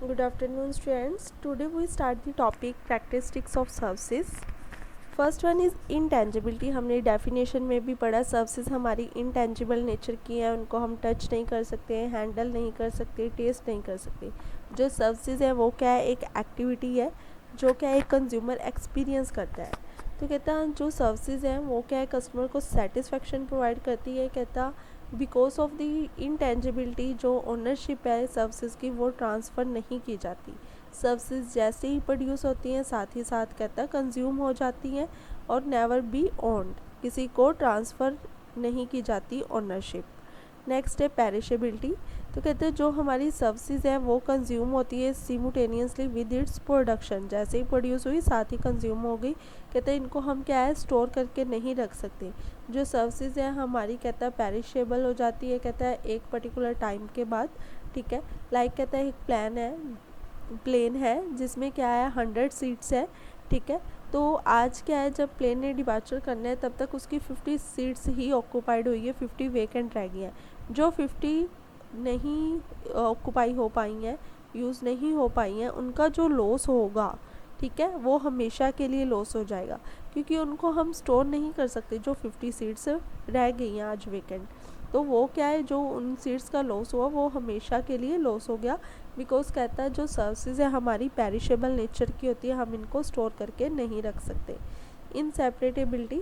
Good afternoon students. Today we start the topic characteristics of services. First one is intangibility. हमने definition में भी पढ़ा services हमारी intangible nature की हैं, उनको हम टच नहीं कर सकते, हैंडल नहीं कर सकते, टेस्ट नहीं कर सकते. जो सर्विसेज है वो क्या है, एक एक्टिविटी है जो क्या है कंज्यूमर एक्सपीरियंस करता है. तो कहता है जो सर्विसेज हैं वो क्या है कस्टमर को सेटिस्फेक्शन प्रोवाइड करती है. कहता बिकॉज ऑफ द इंटेंजिबिलिटी जो ओनरशिप है सर्विसेज की वो ट्रांसफ़र नहीं की जाती. सर्विसेज जैसे ही प्रोड्यूस होती हैं साथ ही साथ कहता है कंज्यूम हो जाती हैं और नेवर बी ओन्ड, किसी को ट्रांसफ़र नहीं की जाती ओनरशिप. नेक्स्ट है पेरिशेबिलिटी. तो कहते हैं जो हमारी सर्विसेज हैं वो कंज्यूम होती है सिमुटेनियसली विद इट्स प्रोडक्शन. जैसे ही प्रोड्यूस हुई साथ ही कंज्यूम हो गई. कहते हैं इनको हम क्या है स्टोर करके नहीं रख सकते. जो सर्विसेज है हमारी कहता है पेरिशेबल हो जाती है कहता है एक पर्टिकुलर टाइम के बाद. ठीक है, लाइक कहता है एक प्लेन है जिसमें क्या है 100 सीट्स है. ठीक है, तो आज क्या है जब प्लेन ने डिपार्चर करना है तब तक उसकी 50 सीट्स ही ऑक्यूपाइड हुई है, 50 वेकेंट रह गई हैं. जो 50 नहीं ऑक्यूपाई हो पाई हैं, यूज़ नहीं हो पाई हैं, उनका जो लॉस होगा ठीक है वो हमेशा के लिए लॉस हो जाएगा क्योंकि उनको हम स्टोर नहीं कर सकते. जो 50 सीट्स रह गई हैं आज वेकेंट, तो वो क्या है जो उन सीट्स का लॉस हुआ वो हमेशा के लिए लॉस हो गया. बिकॉज कहता है जो सर्विसेज है हमारी पेरिशेबल नेचर की होती है, हम इनको स्टोर करके नहीं रख सकते. इनसेपरेटेबिलिटी.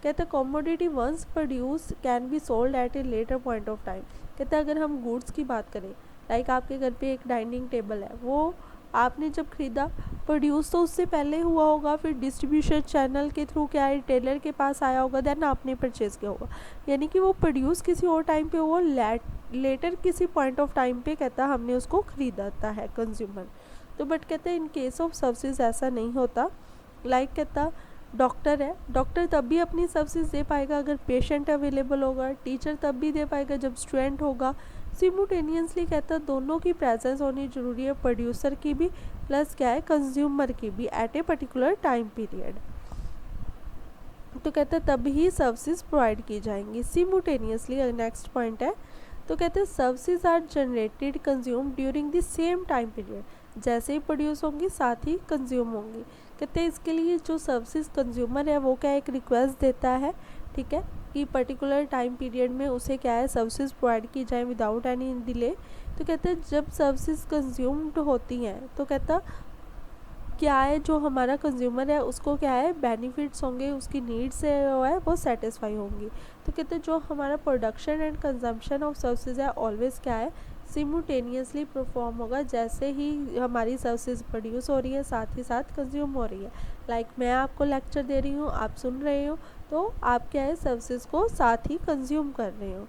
कहता है commodity once produce can be sold at a later point of time. कहता है अगर हम गुड्स की बात करें, लाइक आपके घर पे एक डाइनिंग टेबल है, वो आपने जब ख़रीदा प्रोड्यूस तो उससे पहले हुआ होगा, फिर डिस्ट्रीब्यूशन चैनल के थ्रू क्या है टेलर के पास आया होगा, देन आपने परचेज़ किया होगा. यानी कि वो प्रोड्यूस किसी और टाइम पे हुआ, लेटर किसी पॉइंट ऑफ टाइम पे कहता हमने उसको ख़रीदता है कंज्यूमर. तो बट कहते हैं इन केस ऑफ सर्विसेज ऐसा नहीं होता. लाइक कहता डॉक्टर है, डॉक्टर तब भी अपनी सर्विसेज दे पाएगा अगर पेशेंट अवेलेबल होगा. टीचर तब भी दे पाएगा जब स्टूडेंट होगा. सिमुटेनियसली कहता है दोनों की प्रेजेंस होनी जरूरी है, प्रोड्यूसर की भी प्लस क्या है कंज्यूमर की भी at a particular time period. तो कहता है तब ही सर्विसेज प्रोवाइड की जाएंगी सिमुटेनियसली. नेक्स्ट पॉइंट है. तो कहते हैं services are generated consume during the same time period. जैसे ही प्रोड्यूस होंगी साथ ही कंज्यूम होंगी. कहते हैं इसके लिए जो सर्विसेज कंज्यूमर है वो क्या एक रिक्वेस्ट देता है. ठीक है, कि पर्टिकुलर टाइम पीरियड में उसे क्या है सर्विसेज प्रोवाइड की जाए विदाउट एनी डिले. तो कहते हैं जब सर्विसेज कंज्यूम्ड होती हैं तो कहता क्या है जो हमारा कंज्यूमर है उसको क्या है बेनिफिट्स होंगे, उसकी नीड्स है वो सेटिस्फाई होंगी. तो कहते हैं जो हमारा production and consumption of services है ऑलवेज क्या है सिमुटेनियसली परफॉर्म होगा. जैसे ही हमारी सर्विसेज प्रोड्यूस हो रही है साथ ही साथ कंज्यूम हो रही है. लाइक मैं आपको लेक्चर दे रही हूँ, आप सुन रहे हो, तो आप क्या है सर्विसेज को साथ ही कंज्यूम कर रहे हो.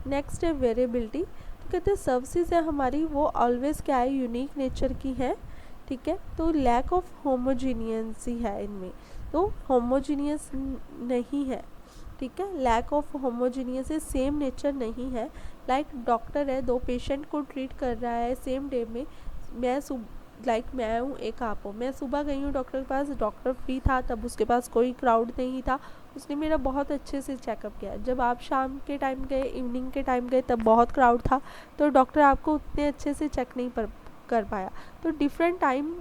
नेक्स्ट है वेरिएबिलिटी. तो कहते हैं सर्विसेज है हमारी वो ऑलवेज क्या है यूनिक नेचर की है. ठीक है, तो लैक ऑफ होमोजीनियंसी है इनमें, तो होमोजीनियस नहीं है. ठीक है, लैक ऑफ होमोजीनियस है, सेम नेचर नहीं है. लाइक डॉक्टर है, दो पेशेंट को ट्रीट कर रहा है सेम डे में. मैं हूँ एक आप हो, मैं सुबह गई हूँ डॉक्टर के पास, डॉक्टर फ्री था तब उसके पास कोई क्राउड नहीं था, उसने मेरा बहुत अच्छे से चेकअप किया. जब आप शाम के टाइम गए, इवनिंग के टाइम गए, तब बहुत क्राउड था तो डॉक्टर आपको उतने अच्छे से चेक नहीं कर पाया. तो डिफरेंट टाइम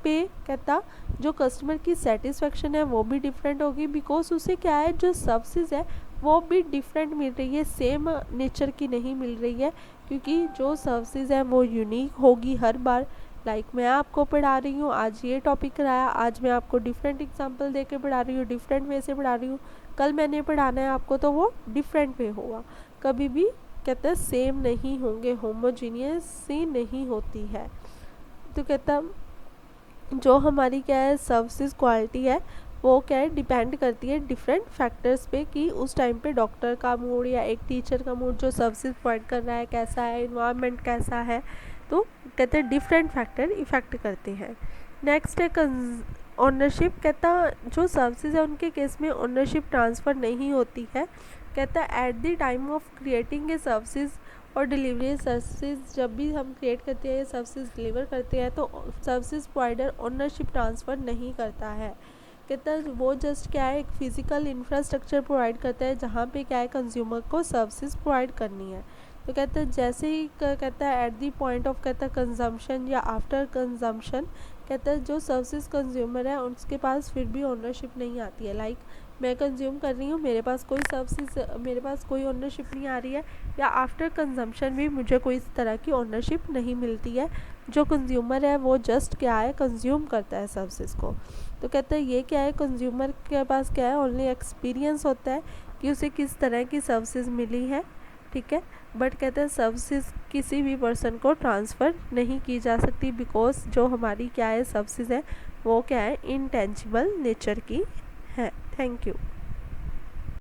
पे कहता जो कस्टमर की सेटिस्फेक्शन है वो भी डिफरेंट होगी. बिकॉज उसे क्या है जो सर्विसेज है वो भी डिफरेंट मिल रही है, सेम नेचर की नहीं मिल रही है क्योंकि जो सर्विसेज है वो यूनिक होगी हर बार. लाइक मैं आपको पढ़ा रही हूँ, आज ये टॉपिक कराया, आज मैं आपको डिफरेंट एग्जांपल दे के पढ़ा रही हूँ, डिफरेंट वे से पढ़ा रही हूँ. कल मैंने पढ़ाना है आपको तो वो डिफरेंट वे होगा. कभी भी कहते हैं सेम नहीं होंगे, होमोजीनियस सी नहीं होती है. तो कहता जो हमारी क्या है सर्विसेज क्वालिटी है वो क्या है डिपेंड करती है डिफरेंट फैक्टर्स पे कि उस टाइम पे डॉक्टर का मूड या एक टीचर का मूड जो सर्विसेज प्रोवाइड कर रहा है कैसा है, इन्वायरमेंट कैसा है. तो कहते हैं डिफरेंट फैक्टर इफ़ेक्ट करते हैं. नेक्स्ट है ओनरशिप. कहता जो सर्विसेज है उनके केस में ओनरशिप ट्रांसफ़र नहीं होती है. कहता at the time of creating a services और डिलीवरी सर्विसेज, जब भी हम क्रिएट करते हैं सर्विसेज डिलीवर करते हैं तो सर्विसेज प्रोवाइडर ओनरशिप ट्रांसफ़र नहीं करता है. कहता है वो जस्ट क्या है एक फिज़िकल इंफ्रास्ट्रक्चर प्रोवाइड करता है जहाँ पे क्या है कंज्यूमर को सर्विसेज प्रोवाइड करनी है. तो कहते हैं जैसे ही कहता है एट दी पॉइंट ऑफ कहता है कंजम्पशन या आफ्टर कंजम्पशन, कहता है जो सर्विसेज कंज्यूमर है उसके पास फिर भी ओनरशिप नहीं आती है। लाइक मैं कंज्यूम कर रही हूँ, मेरे पास कोई सर्विसेज, मेरे पास कोई ओनरशिप नहीं आ रही है, या आफ्टर कंजम्पशन भी मुझे कोई इस तरह की ओनरशिप नहीं मिलती है। जो कंज्यूमर है वो जस्ट क्या है, कंज्यूम करता है सर्विसेज को। तो कहते हैं ये क्या है, कंज्यूमर के पास क्या है, ओनली एक्सपीरियंस होता है कि उसे किस तरह की सर्विसेज मिली है, ठीक है। बट कहते हैं सर्विसेज किसी भी पर्सन को ट्रांसफ़र नहीं की जा सकती, बिकॉज जो हमारी क्या है सर्विसेज है वो क्या है, इनटेंजिबल नेचर की है। Thank you.